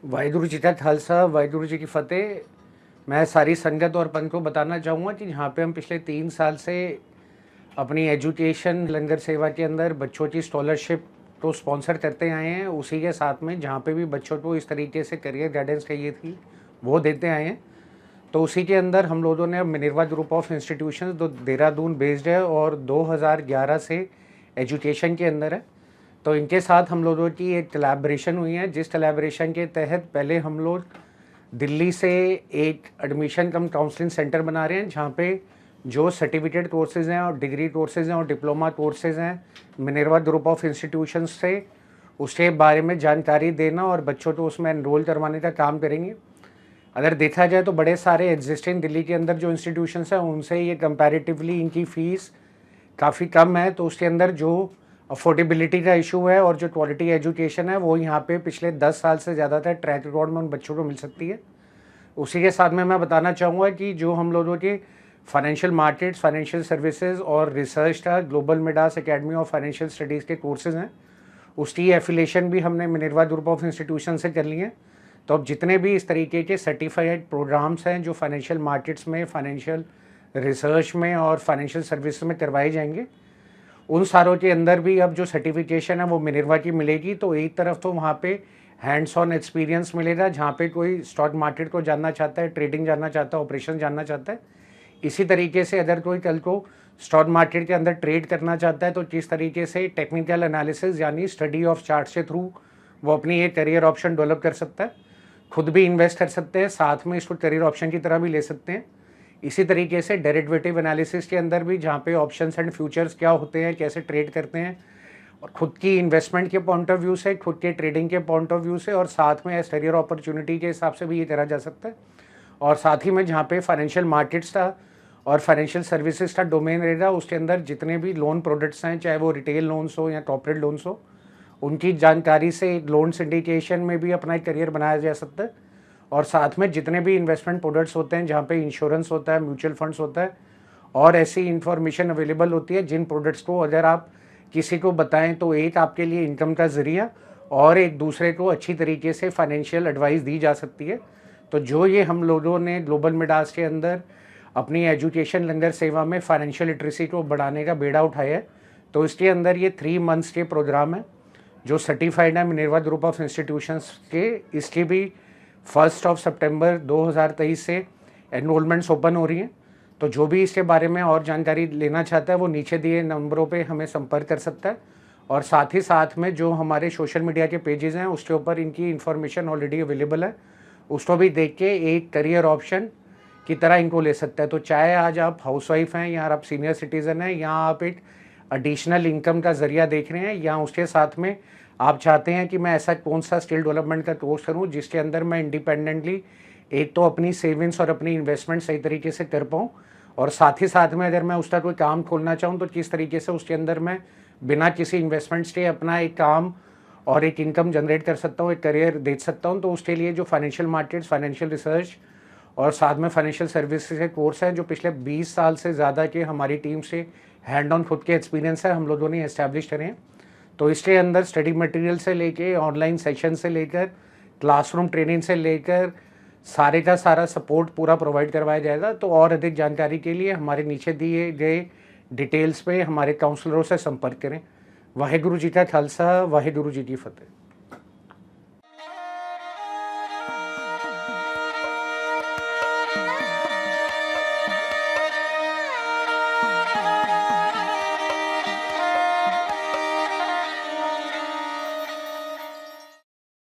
वाहिगुरु जी का खालसा, वाहिगुरु जी की फ़तेह। मैं सारी संगत और पंथ को बताना चाहूँगा कि यहाँ पे हम पिछले 3 साल से अपनी एजुकेशन लंगर सेवा के अंदर बच्चों की स्कॉलरशिप को स्पॉन्सर करते आए हैं। उसी के साथ में जहाँ पे भी बच्चों को इस तरीके से करियर गाइडेंस चाहिए थी, वो देते आए हैं। तो उसी के अंदर हम लोगों ने मिनर्वा ग्रुप ऑफ इंस्टीट्यूशंस जो देहरादून बेस्ड है और 2011 से एजुकेशन के अंदर है, तो इनके साथ हम लोगों की एक कोलैबोरेशन हुई है, जिस कोलैबोरेशन के तहत पहले हम लोग दिल्ली से एक एडमिशन कम काउंसलिंग सेंटर बना रहे हैं, जहाँ पे जो सर्टिफिकेट कोर्सेज़ हैं और डिग्री कोर्सेज़ हैं और डिप्लोमा कोर्सेज़ हैं मिनर्वा ग्रुप ऑफ इंस्टीट्यूशंस से, उसके बारे में जानकारी देना और बच्चों को उसमें एनरोल करवाने का काम करेंगे। अगर देखा जाए तो बड़े सारे एग्जिस्टिंग दिल्ली के अंदर जो इंस्टीट्यूशंस हैं उनसे ये कंपैरेटिवली इनकी फ़ीस काफ़ी कम है, तो उसके अंदर जो अफोर्डेबिलिटी का इशू है और जो क्वालिटी एजुकेशन है वो यहाँ पे पिछले 10 साल से ज़्यादातर ट्रैक रिकॉर्ड में उन बच्चों को मिल सकती है। उसी के साथ में मैं बताना चाहूँगा कि जो हम लोगों के फाइनेंशियल मार्केट्स, फाइनेंशियल सर्विसेज और रिसर्च का global Midas academy of financial studies के कोर्सेज़ हैं, उसकी एफिलिएशन भी हमने मिनर्वा ग्रुप ऑफ इंस्टीट्यूशन से कर ली है। तो अब जितने भी इस तरीके के सर्टिफाइड प्रोग्राम्स हैं जो फाइनेंशियल मार्केट्स में, फाइनेंशियल रिसर्च में और फाइनेंशियल सर्विस में करवाए जाएंगे, उन सारों के अंदर भी अब जो सर्टिफिकेशन है वो मिनर्वा की मिलेगी। तो एक तरफ तो वहाँ पे हैंड्स ऑन एक्सपीरियंस मिलेगा, जहाँ पे कोई स्टॉक मार्केट को जानना चाहता है, ट्रेडिंग जानना चाहता है, ऑपरेशन जानना चाहता है। इसी तरीके से अगर कोई कल को स्टॉक मार्केट के अंदर ट्रेड करना चाहता है तो किस तरीके से टेक्निकल एनालिसिस यानी स्टडी ऑफ चार्ट के थ्रू वो अपनी एक करियर ऑप्शन डेवलप कर सकता है, खुद भी इन्वेस्ट कर सकते हैं, साथ में इसको करियर ऑप्शन की तरह भी ले सकते हैं। इसी तरीके से डेरिवेटिव एनालिसिस के अंदर भी, जहाँ पे ऑप्शंस एंड फ्यूचर्स क्या होते हैं, कैसे ट्रेड करते हैं, और खुद की इन्वेस्टमेंट के पॉइंट ऑफ व्यू से, खुद के ट्रेडिंग के पॉइंट ऑफ व्यू से और साथ में एज करियर अपॉर्चुनिटी के हिसाब से भी ये करा जा सकता है। और साथ ही में जहाँ पे फाइनेंशियल मार्केट्स का और फाइनेंशियल सर्विसेज का डोमेन रहेगा, उसके अंदर जितने भी लोन प्रोडक्ट्स हैं, चाहे वो रिटेल लोन्स हो या कॉर्पोरेट लोन्स हो, उनकी जानकारी से लोन सिंडिकेशन में भी अपना एक करियर बनाया जा सकता है। और साथ में जितने भी इन्वेस्टमेंट प्रोडक्ट्स होते हैं, जहाँ पे इंश्योरेंस होता है, म्यूचुअल फंड्स होता है और ऐसी इंफॉर्मेशन अवेलेबल होती है, जिन प्रोडक्ट्स को अगर आप किसी को बताएं तो एक आपके लिए इनकम का ज़रिया और एक दूसरे को अच्छी तरीके से फाइनेंशियल एडवाइस दी जा सकती है। तो जो ये हम लोगों ने ग्लोबल मिडास के अंदर अपनी एजुकेशन लंगर सेवा में फाइनेंशियल लिटरेसी को बढ़ाने का बेड़ा उठाया है, तो इसके अंदर ये 3 मंथ्स के प्रोग्राम है जो सर्टिफाइड है मिनर्वा ग्रुप ऑफ इंस्टीट्यूशंस के। इसकी भी 1 सितंबर 2023 से एनरोलमेंट्स ओपन हो रही हैं। तो जो भी इसके बारे में और जानकारी लेना चाहता है वो नीचे दिए नंबरों पे हमें संपर्क कर सकता है। और साथ ही साथ में जो हमारे सोशल मीडिया के पेजेस हैं उसके ऊपर इनकी इन्फॉर्मेशन ऑलरेडी अवेलेबल है, उसको भी देख के एक करियर ऑप्शन की तरह इनको ले सकता है। तो चाहे आज आप हाउसवाइफ हैं या आप सीनियर सिटीज़न हैं या आप एक एडिशनल इनकम का ज़रिया देख रहे हैं या उसके साथ में आप चाहते हैं कि मैं ऐसा कौन सा स्किल डेवलपमेंट का कोर्स करूं जिसके अंदर मैं इंडिपेंडेंटली एक तो अपनी सेविंग्स और अपनी इन्वेस्टमेंट सही तरीके से कर पाऊं, और साथ ही साथ में अगर मैं उसका कोई काम खोलना चाहूं तो किस तरीके से उसके अंदर मैं बिना किसी इन्वेस्टमेंट्स के अपना एक काम और एक इनकम जनरेट कर सकता हूँ, एक करियर देख सकता हूँ। तो उसके लिए जो फाइनेंशियल मार्केट्स, फाइनेंशियल रिसर्च और साथ में फाइनेंशियल सर्विसेज के कोर्स हैं जो पिछले 20 साल से ज़्यादा के हमारी टीम से हैंड ऑन खुद के एक्सपीरियंस है हम लोगों ने इस्टेब्लिश करें हैं। तो इसके अंदर स्टडी मटेरियल से लेके ऑनलाइन सेशन से लेकर क्लासरूम ट्रेनिंग से लेकर सारे का सारा सपोर्ट पूरा प्रोवाइड करवाया जाएगा। तो और अधिक जानकारी के लिए हमारे नीचे दिए गए डिटेल्स पे हमारे काउंसलरों से संपर्क करें। वाहिगुरु जी का खालसा, वाहिगुरु जी की फतेह।